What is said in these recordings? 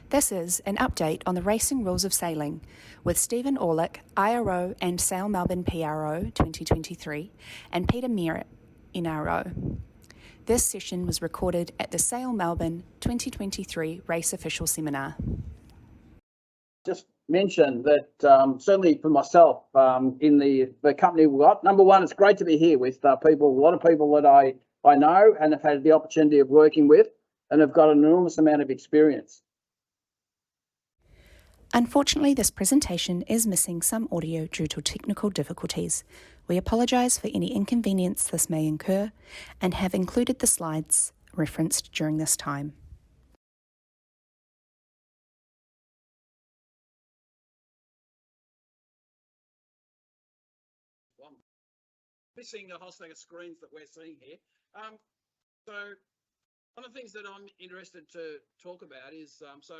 This is an update on the racing rules of sailing with Stephen Aulich, IRO and Sail Melbourne PRO 2023, and Peter Merritt, NRO. This session was recorded at the Sail Melbourne 2023 Race Official Seminar. Just mention that certainly for myself in the company we've got, number one, it's great to be here with a lot of people that I know and have had the opportunity of working with and have got an enormous amount of experience. Unfortunately, this presentation is missing some audio due to technical difficulties. We apologise for any inconvenience this may incur and have included the slides referenced during this time. Missing a whole stack of screens that we're seeing here. So one of the things that I'm interested to talk about is, so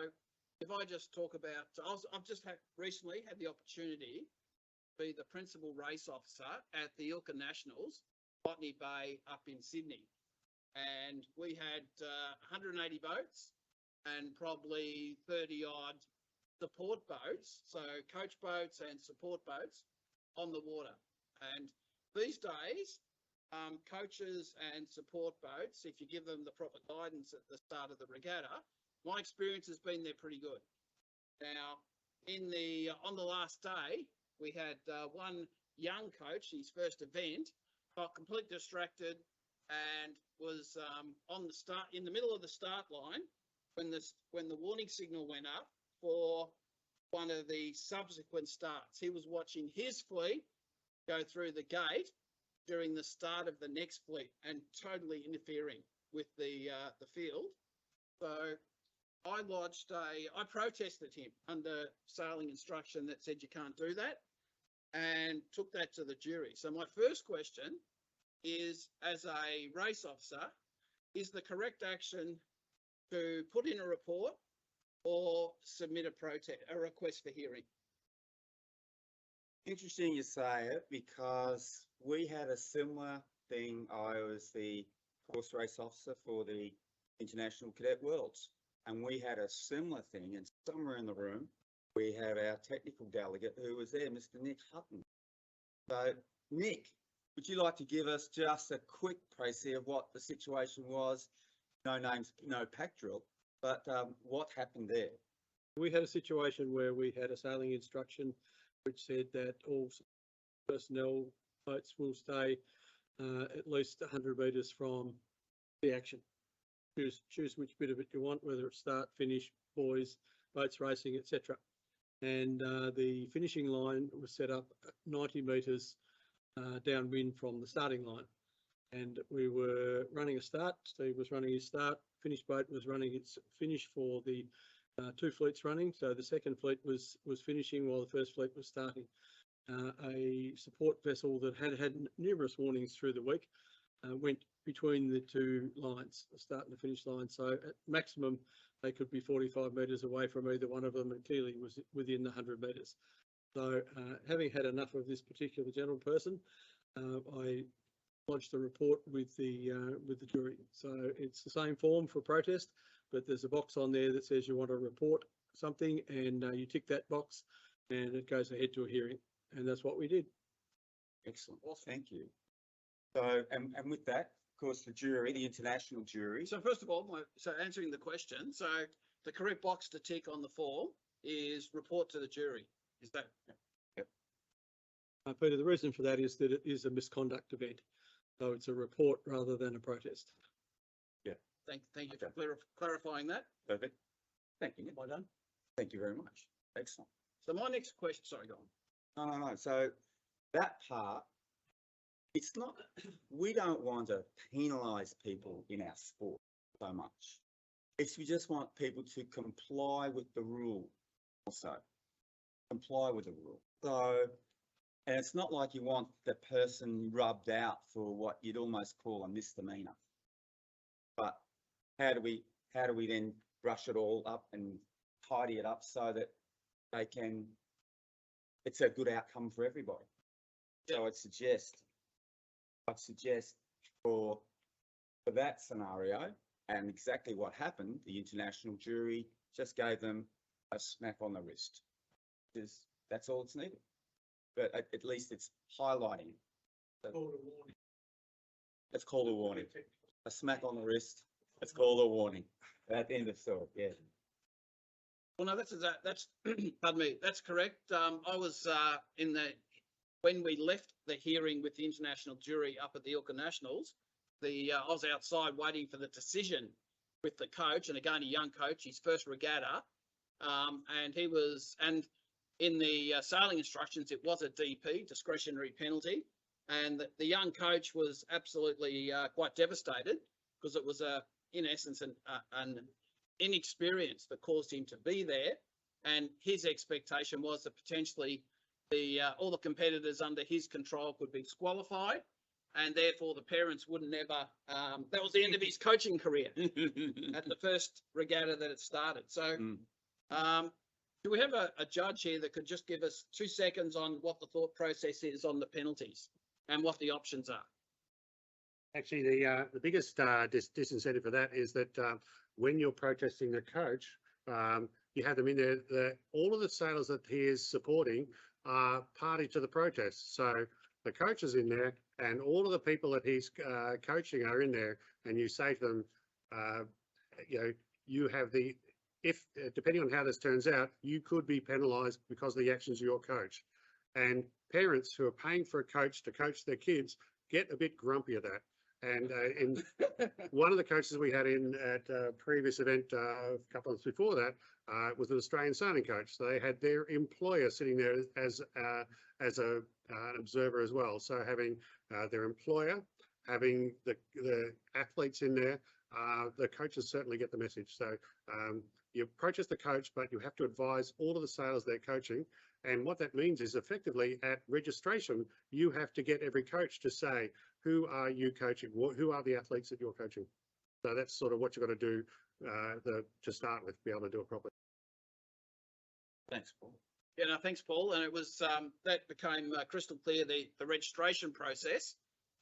if I just talk about, I've just recently had the opportunity to be the principal race officer at the Ilka Nationals, Botany Bay up in Sydney. And we had 180 boats and probably 30 odd support boats, so coach boats and support boats on the water. And these days, coaches and support boats, if you give them the proper guidance at the start of the regatta, my experience has been they're pretty good. Now, on the last day, we had one young coach, his first event, got completely distracted and was in the middle of the start line when the warning signal went up for one of the subsequent starts. He was watching his fleet go through the gate during the start of the next fleet and totally interfering with the field. So I protested him under sailing instruction that said you can't do that, and took that to the jury. So my first question is, as a race officer, is the correct action to put in a report or submit a request for hearing? Interesting you say it, because we had a similar thing. I was the course race officer for the International Cadet Worlds, and we had a similar thing, and somewhere in the room we have our technical delegate who was there, Mr. Nick Hutton. So Nick, would you like to give us just a quick précis of what the situation was? No names, no pack drill, but what happened there? We had a situation where we had a sailing instruction which said that all personnel boats will stay at least 100 metres from the action. Choose which bit of it you want, whether it's start, finish, buoys, boats racing, etc. And the finishing line was set up 90 metres downwind from the starting line. And we were running a start. Steve was running his start. Finish boat was running its finish for the two fleets running. So the second fleet was finishing while the first fleet was starting. A support vessel that had numerous warnings through the week went between the two lines, the start and the finish line. So at maximum, they could be 45 metres away from either one of them, and clearly was within the 100 metres. So having had enough of this particular general person, I lodged a report with the jury. So it's the same form for protest, but there's a box on there that says you want to report something, and you tick that box and it goes ahead to a hearing. And that's what we did. Excellent. Well, thank you. So, and with that, of course, the jury, the international jury. So first of all, answering the question, so the correct box to tick on the form is report to the jury. Is that? Yep. Peter, the reason for that is that it is a misconduct event. So it's a report rather than a protest. Yeah. Thank you for clarifying that. Perfect. Thank you. Well done. Thank you very much. Excellent. So my next question, sorry, go on. No. So that part, it's not, we don't want to penalise people in our sport so much. We just want people to comply with the rule also. Comply with the rule. So, and it's not like you want the person rubbed out for what you'd almost call a misdemeanor. But how do we then brush it all up and tidy it up so that it's a good outcome for everybody? So I'd suggest for that scenario, and exactly what happened, the international jury just gave them a smack on the wrist. That's all it's needed. But at least it's highlighting. It's called a warning. A smack on the wrist. It's called a warning. At the end of the story, yeah. Well, no, that's pardon me, that's correct. I was when we left the hearing with the international jury up at the Ilka Nationals, I was outside waiting for the decision with the coach, and again, a young coach, his first regatta, and in the sailing instructions, it was a DP, discretionary penalty, and the young coach was absolutely quite devastated because it was in essence an inexperience that caused him to be there, and his expectation was that potentially all the competitors under his control could be disqualified, and therefore the parents wouldn't ever. That was the end of his coaching career at the first regatta that it started. So, do we have a judge here that could just give us 2 seconds on what the thought process is on the penalties and what the options are? Actually, the biggest disincentive for that is that when you're protesting the coach, you have them in there. All of the sailors that he is supporting are party to the protest. So the coach is in there, and all of the people that he's coaching are in there. And you say to them, you have depending on how this turns out, you could be penalised because of the actions of your coach. And parents who are paying for a coach to coach their kids get a bit grumpy at that. And in one of the coaches we had in at a previous event a couple of months before that was an Australian sailing coach. So they had their employer sitting there as an observer as well. So having their employer, having the athletes in there, the coaches certainly get the message. So you protest the coach, but you have to advise all of the sailors they're coaching. And what that means is effectively at registration, you have to get every coach to say, who are you coaching? Who are the athletes that you're coaching? So that's sort of what you've got to do to start with, be able to do it properly. Thanks, Paul. Yeah, no, thanks, Paul. And it was that became crystal clear. The registration process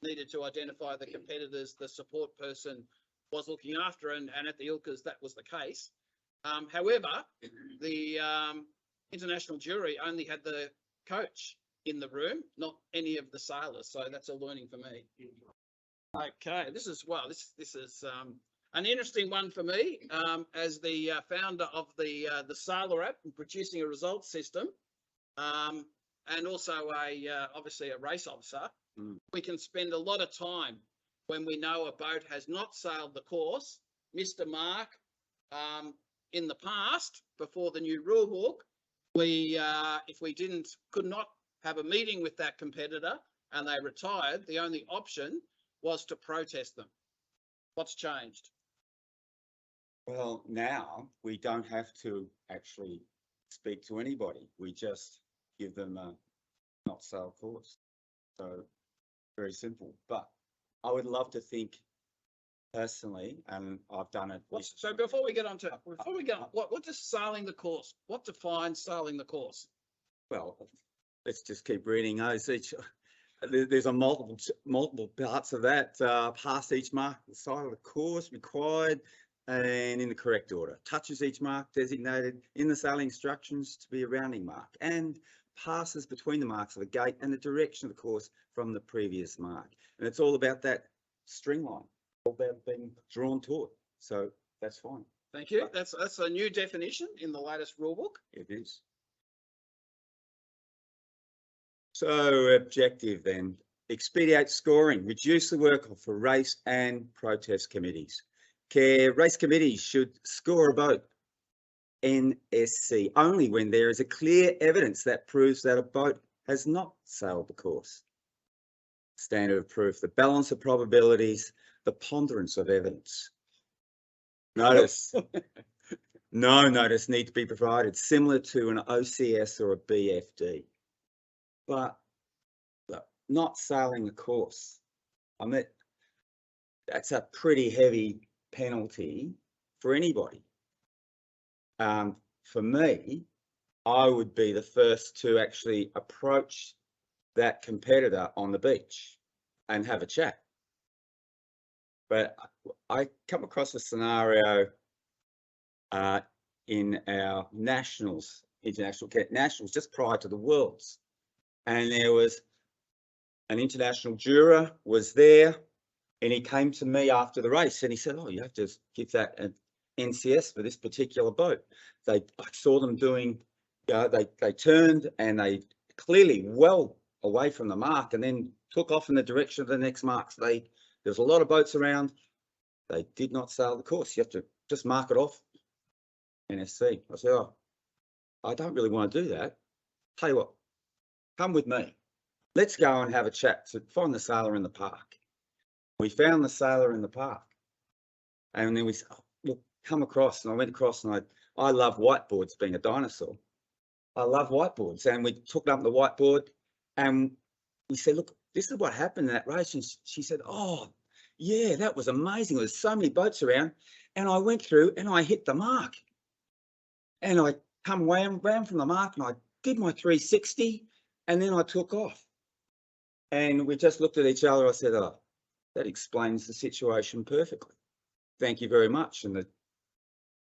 needed to identify the competitors the support person was looking after, and at the Ilkas that was the case. However, the international jury only had the coach in the room, not any of the sailors. So that's a learning for me. Okay, this is an interesting one for me as the founder of the Sailor app and producing a results system, and also obviously a race officer. We can spend a lot of time when we know a boat has not sailed the course, missed a mark in the past before the new rule book. If we could not have a meeting with that competitor and they retired, the only option was to protest them. What's changed? Well, now we don't have to actually speak to anybody. We just give them a not sail course. So very simple. But I would love to think personally, and I've done it. So before we get on, what does sailing the course? What defines sailing the course? Well, let's just keep reading those. There's a multiple parts of that. Past each mark, the side of the course required, and in the correct order. Touches each mark designated in the sailing instructions to be a rounding mark, and passes between the marks of the gate and the direction of the course from the previous mark. And it's all about that string line, all about being drawn to it. So that's fine. Thank you. That's a new definition in the latest rulebook. It is. So objective then, expedite scoring, reduce the work for race and protest committees. Race committees should score a boat, NSC, only when there is a clear evidence that proves that a boat has not sailed the course. Standard of proof, the balance of probabilities, the ponderance of evidence. Notice, no notice need to be provided, similar to an OCS or a BFD. But not sailing the course, I mean, that's a pretty heavy penalty for anybody. For me, I would be the first to actually approach that competitor on the beach and have a chat. But I come across a scenario in our nationals, international cadet nationals, just prior to the Worlds. And there was an international juror was there, and he came to me after the race and he said, "Oh, you have to give that an NCS for this particular boat." I saw them doing, they turned and they clearly well away from the mark and then took off in the direction of the next mark. So there's a lot of boats around. They did not sail the course. You have to just mark it off. NSC. I said, "Oh, I don't really want to do that. Tell you what, come with me. Let's go and have a chat to find the sailor in the park." We found the sailor in the park. And then we said, "Oh, look, come across." And I went across and I love whiteboards, being a dinosaur. I love whiteboards. And we took up the whiteboard and we said, "Look, this is what happened in that race." And she said, "Oh, yeah, that was amazing. There's so many boats around." And I went through and I hit the mark. And I come round from the mark and I did my 360 and then I took off. And we just looked at each other. I said, "Oh, that explains the situation perfectly. Thank you very much." And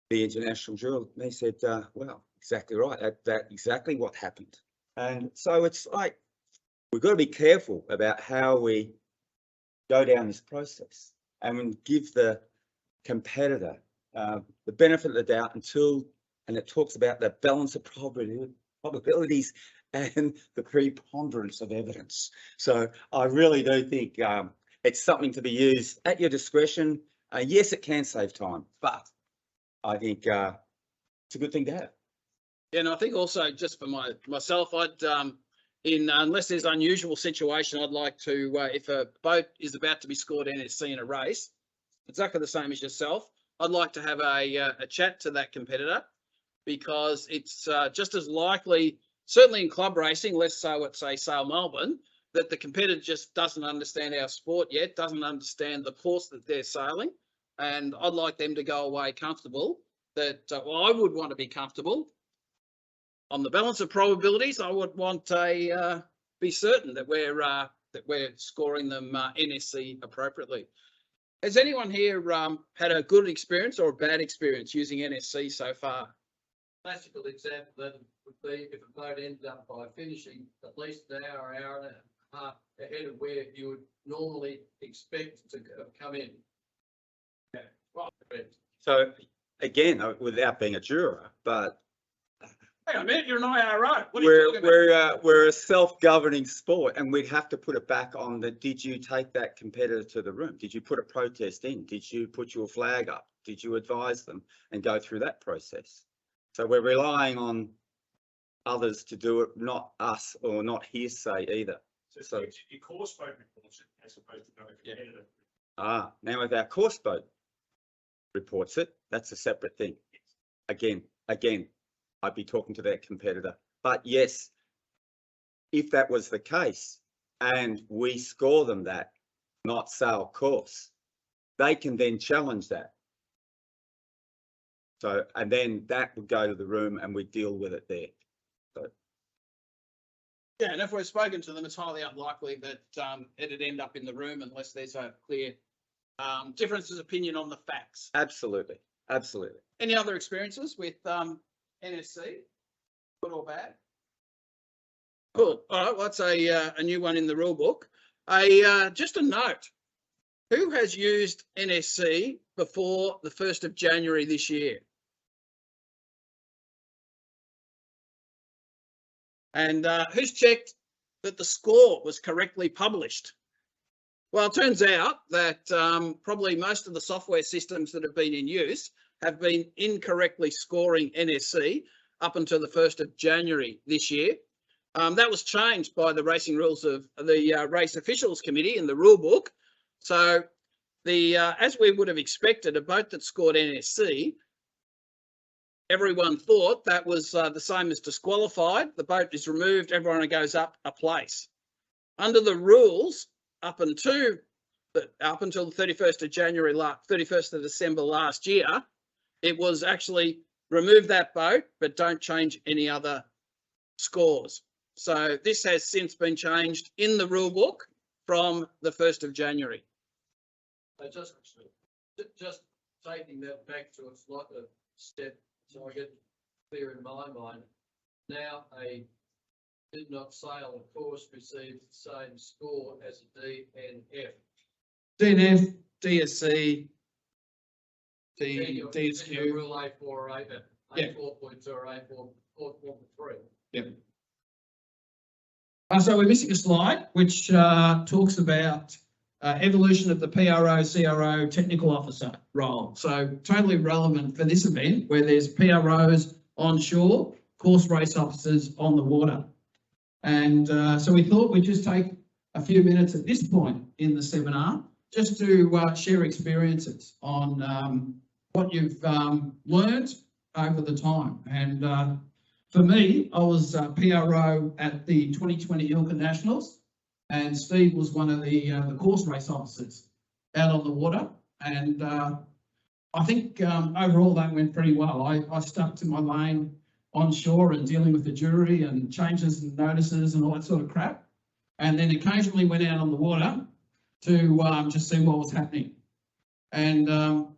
the international juror, they said, "Well, exactly right. That's exactly what happened." And so it's like, we've got to be careful about how we go down this process and give the competitor the benefit of the doubt and it talks about the balance of probabilities and the preponderance of evidence. So I really do think it's something to be used at your discretion. Yes, it can save time, but I think it's a good thing to have. Yeah, and I think also just for myself, I'd unless there's unusual situation, I'd like to if a boat is about to be scored NSC in a race, exactly the same as yourself, I'd like to have a chat to that competitor, because it's just as likely, certainly in club racing, less so at say Sail Melbourne, that the competitor just doesn't understand our sport yet, doesn't understand the course that they're sailing, and I'd like them to go away comfortable. That well, I would want to be comfortable on the balance of probabilities. I would want to be certain that we're scoring them NSC appropriately. Has anyone here had a good experience or a bad experience using NSC so far? Classical example then would be if a boat ended up by finishing at least an hour and a half ahead of where you would normally expect to come in. Yeah. Well, So again, without being a juror, but hang on a minute, you're an IRO. What are you talking about? we're a self-governing sport, and we'd have to put it back on the, did you take that competitor to the room? Did you put a protest in? Did you put your flag up? Did you advise them and go through that process? So we're relying on others to do it, not us, or not hearsay either. So your course boat reports it as opposed to going to competitor. Now if our course boat reports it, that's a separate thing. Again, I'd be talking to that competitor. But yes, if that was the case and we score them that, not sail course, they can then challenge that. So, and then that would go to the room and we deal with it there. So. Yeah, and if we've spoken to them, it's highly unlikely that it'd end up in the room unless there's a clear difference of opinion on the facts. Absolutely. Any other experiences with NSC, good or bad? Cool. All right, well, that's a new one in the rule book. Just a note, who has used NSC before the 1st of January this year? And who's checked that the score was correctly published? Well, it turns out that probably most of the software systems that have been in use have been incorrectly scoring NSC up until the 1st of January this year. That was changed by the racing rules of the Race Officials Committee in the rule book. So as we would have expected, a boat that scored NSC, everyone thought that was the same as disqualified. The boat is removed, everyone goes up a place. Under the rules, up until the 31st of January, 31st of December last year, it was actually remove that boat, but don't change any other scores. So this has since been changed in the rule book from the 1st of January. So just taking that back to a slightly so I get clear in my mind. Now a did not sail a course receives the same score as a DNF. DNF, DSC, Then DSQ. you're Rule A4 or A, Yeah. A4.2 or A4.3. Yep. So we're missing a slide which talks about evolution of the PRO, CRO technical officer role. So totally relevant for this event where there's PROs on shore, course race officers on the water. And so we thought we'd just take a few minutes at this point in the seminar just to share experiences on what you've learned over the time. And for me, I was PRO at the 2020 Ilka Nationals, and Steve was one of the course race officers out on the water. And I think overall that went pretty well. I stuck to my lane on shore and dealing with the jury and changes and notices and all that sort of crap. And then occasionally went out on the water to just see what was happening. And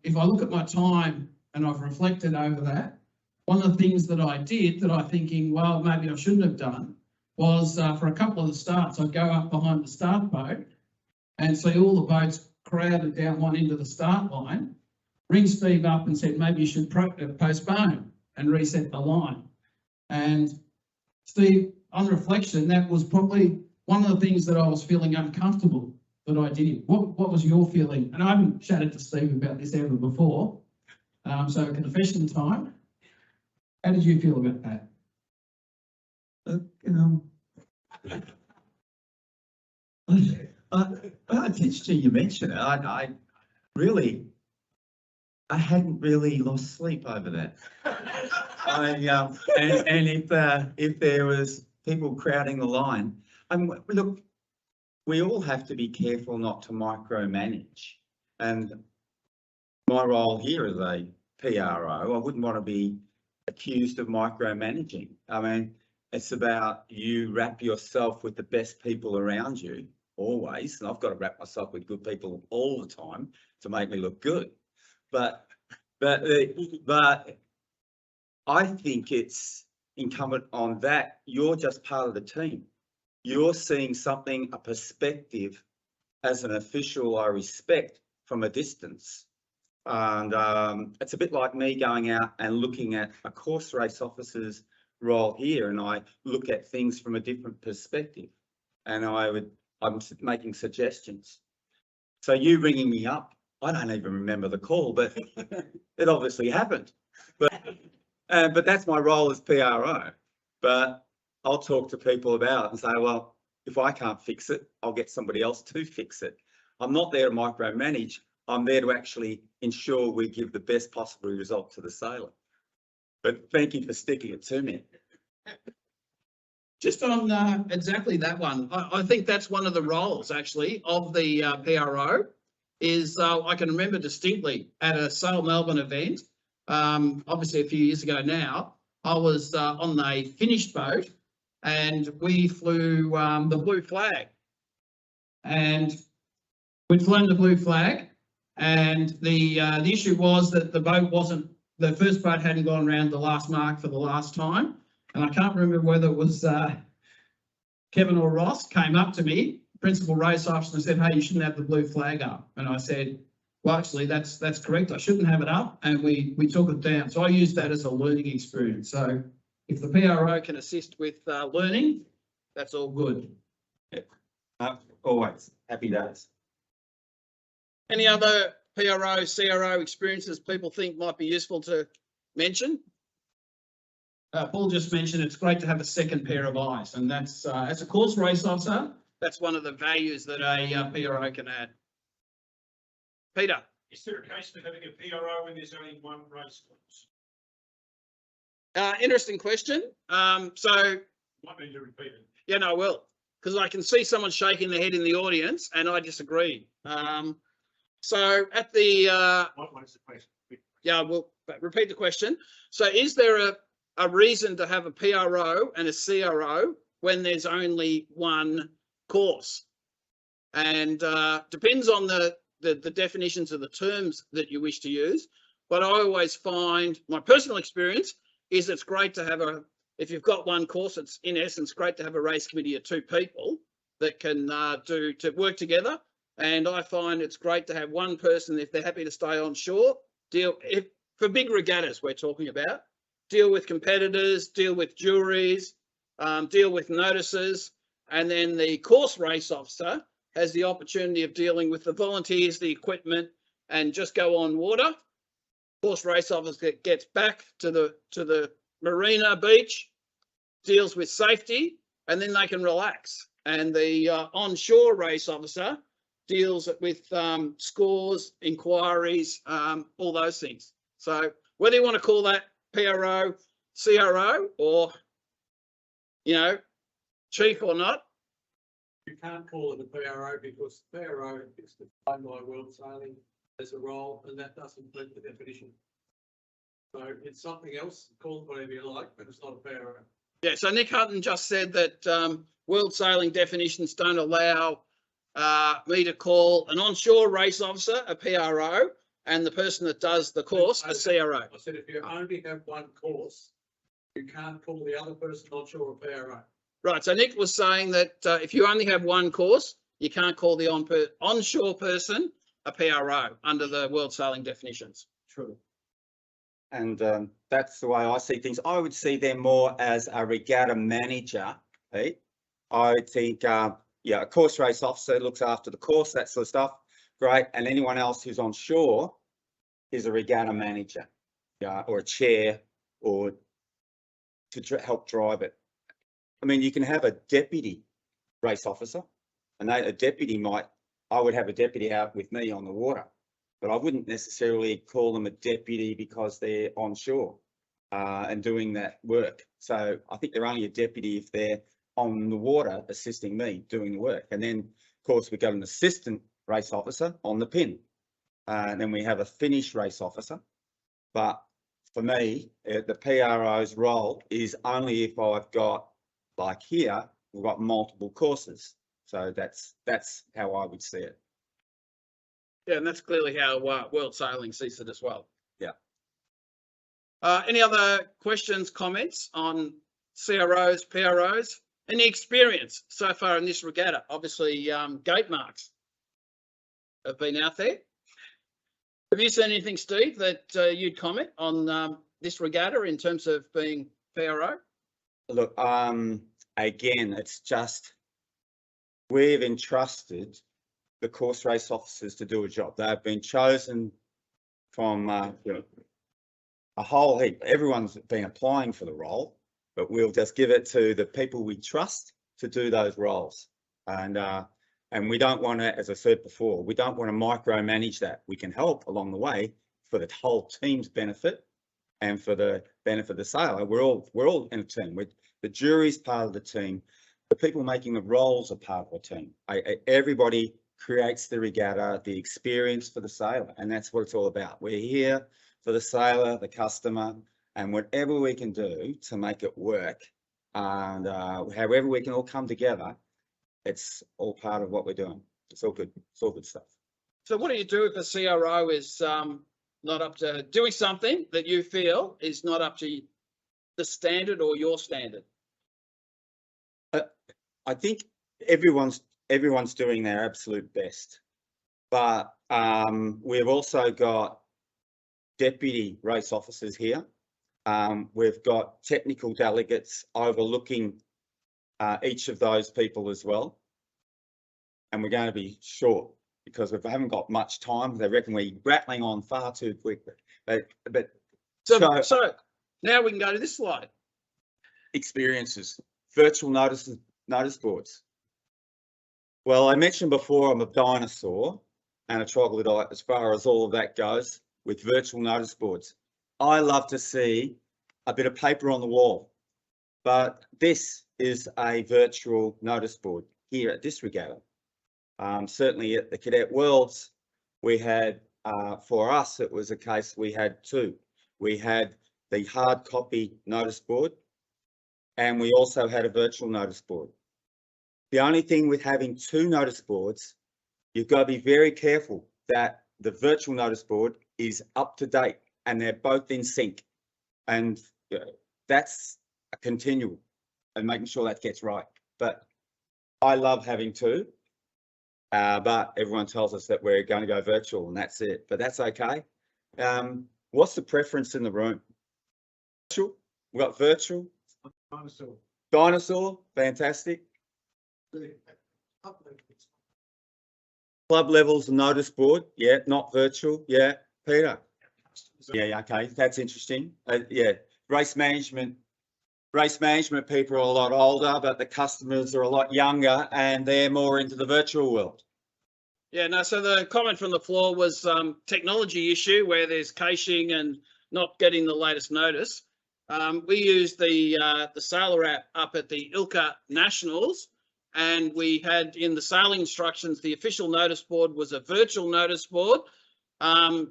if I look at my time and I've reflected over that, one of the things that I did that I'm thinking, well, maybe I shouldn't have done was for a couple of the starts, I'd go up behind the start boat and see all the boats crowded down one end of the start line, ring Steve up and said, maybe you should postpone and reset the line. And Steve, on reflection, that was probably one of the things that I was feeling uncomfortable that I did. What was your feeling? And I haven't chatted to Steve about this ever before, so confession time. How did you feel about that? It's interesting you mention it. I really, I hadn't really lost sleep over that. And if there was people crowding the line, look, we all have to be careful not to micromanage. And my role here as a PRO, I wouldn't want to be accused of micromanaging. I mean, it's about you wrap yourself with the best people around you always, and I've got to wrap myself with good people all the time to make me look good. But I think it's incumbent on that you're just part of the team. You're seeing something, a perspective as an official I respect from a distance. And it's a bit like me going out and looking at a course race officer's role here, and I look at things from a different perspective, and I'm making suggestions. So you ringing me up, I don't even remember the call, but it obviously happened. But that's my role as PRO. But I'll talk to people about it and say, well, if I can't fix it, I'll get somebody else to fix it. I'm not there to micromanage. I'm there to actually ensure we give the best possible result to the sailor. But thank you for sticking it to me. Just on exactly that one, I think that's one of the roles actually of the PRO is I can remember distinctly at a Sail Melbourne event, obviously a few years ago now, I was on a finished boat and we flew the blue flag. And we'd flown the blue flag, and the issue was that the first boat hadn't gone around the last mark for the last time. And I can't remember whether it was Kevin or Ross came up to me, principal race officer, and said, hey, you shouldn't have the blue flag up. And I said, well, actually, that's correct. I shouldn't have it up. And we took it down. So I used that as a learning experience. So if the PRO can assist with learning, that's all good. Yeah. Always. Happy days. Any other PRO, CRO experiences people think might be useful to mention? Paul just mentioned it's great to have a second pair of eyes, and that's as a course race officer, that's one of the values that a PRO can add. Peter. Is there a case for having a PRO when there's only one race course? Interesting question. So Might need to repeat it. yeah, no, I will, because I can see someone shaking their head in the audience, and I disagree. So at the What is the question? yeah, we'll repeat the question. So is there a reason to have a PRO and a CRO when there's only one course? And depends on the definitions of the terms that you wish to use. but I always find my personal experience is it's great to have if you've got one course, it's in essence great to have a race committee of 2 people that can to work together. And I find it's great to have one person, if they're happy to stay on shore, for big regattas we're talking about, deal with competitors, deal with juries, deal with notices, and then the course race officer has the opportunity of dealing with the volunteers, the equipment, and just go on water. Course race officer gets back to the marina beach, deals with safety, and then they can relax. And the onshore race officer deals with scores, inquiries, all those things. So whether you want to call that PRO, CRO, or, you know, chief or not. You can't call it a PRO because PRO is defined by World Sailing as a role, and that doesn't meet the definition. So it's something else, call it whatever you like, but it's not a PRO. Yeah, so Nick Hutton just said that World Sailing definitions don't allow me to call an onshore race officer a PRO and the person that does the course a CRO. I said if you only have one course, you can't call the other person onshore a PRO. Right, so Nick was saying that if you only have one course, you can't call the onshore person a PRO under the World Sailing definitions. True. And that's the way I see things. I would see them more as a regatta manager, Pete. I think, yeah, a course race officer looks after the course, that sort of stuff. Great. And anyone else who's on shore is a regatta manager, or a chair, or to help drive it. I mean, you can have a deputy race officer, and I would have a deputy out with me on the water, but I wouldn't necessarily call them a deputy because they're onshore and doing that work. So I think they're only a deputy if they're on the water assisting me doing the work. And then, of course, we got an assistant race officer on the pin. And then we have a finish race officer. But for me, the PRO's role is only if I've got, like here, we've got multiple courses. So that's how I would see it. Yeah, and that's clearly how World Sailing sees it as well. Yeah. Any other questions, comments on CROs, PROs? Any experience so far in this regatta? Obviously, gate marks have been out there. Have you seen anything, Steve, that you'd comment on this regatta in terms of being PRO? Look, again, it's just we've entrusted the course race officers to do a job. They've been chosen from a whole heap. Everyone's been applying for the role, but we'll just give it to the people we trust to do those roles. And we don't want to, as I said before, we don't want to micromanage that. We can help along the way for the whole team's benefit and for the benefit of the sailor. We're all in a team. The jury's part of the team. The people making the roles are part of the team. Everybody creates the regatta, the experience for the sailor, and that's what it's all about. We're here for the sailor, the customer, and whatever we can do to make it work, and however we can all come together, it's all part of what we're doing. It's all good. It's all good stuff. So what do you do if a CRO is not up to doing something that you feel is not up to the standard or your standard? I think everyone's doing their absolute best, but we've also got deputy race officers here. We've got technical delegates overlooking each of those people as well, and we're going to be short because we haven't got much time. They reckon we're rattling on far too quickly. So now we can go to this slide. Experiences, virtual notice boards. Well, I mentioned before I'm a dinosaur and a troglodyte as far as all of that goes with virtual notice boards. I love to see a bit of paper on the wall, but this is a virtual notice board here at this regatta. Certainly at the Cadet Worlds, we had, for us, it was a case we had two. We had the hard copy notice board, and we also had a virtual notice board. The only thing with having two notice boards, you've got to be very careful that the virtual notice board is up to date and they're both in sync. And that's a continual and making sure that gets right. But I love having two, but everyone tells us that we're going to go virtual and that's it, but that's okay. What's the preference in the room? Virtual, we've got virtual. Dinosaur, fantastic. Club levels notice board, yeah, not virtual, yeah. Peter? Yeah, okay, that's interesting. Yeah, race management people are a lot older, but the customers are a lot younger and they're more into the virtual world. Yeah, no, so the comment from the floor was technology issue where there's caching and not getting the latest notice. We used the Sailor app up at the ILCA Nationals, and we had in the sailing instructions, the official notice board was a virtual notice board.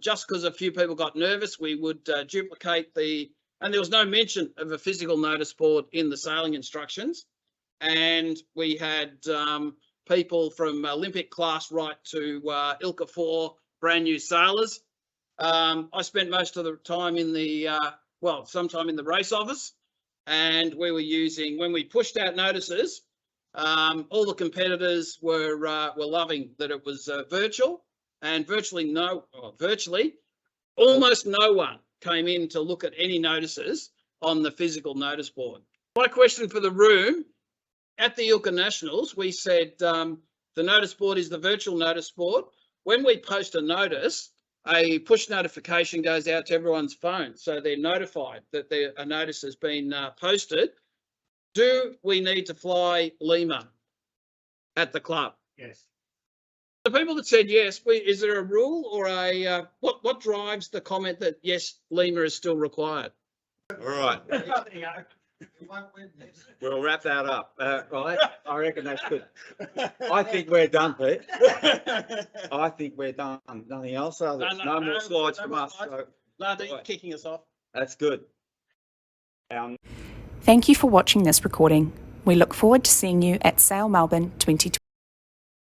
Just because a few people got nervous, we would duplicate and there was no mention of a physical notice board in the sailing instructions. And we had people from Olympic class right to ILCA 4 brand new sailors. I spent most of the time in the, sometime in the race office, and we were using, when we pushed out notices, all the competitors were loving that it was virtual, and almost no one came in to look at any notices on the physical notice board. My question for the room, at the ILCA Nationals, we said the notice board is the virtual notice board. When we post a notice, a push notification goes out to everyone's phone, so they're notified that a notice has been posted. Do we need to fly Lima at the club? Yes. The people that said yes, is there a rule or what drives the comment that yes, Lima is still required? All right, we'll wrap that up. Right, I reckon that's good. I think we're done, Pete. I think we're done. Nothing else? No more slides from us. So No, they're kicking us off. that's good. Thank you for watching this recording. We look forward to seeing you at Sail Melbourne 2020.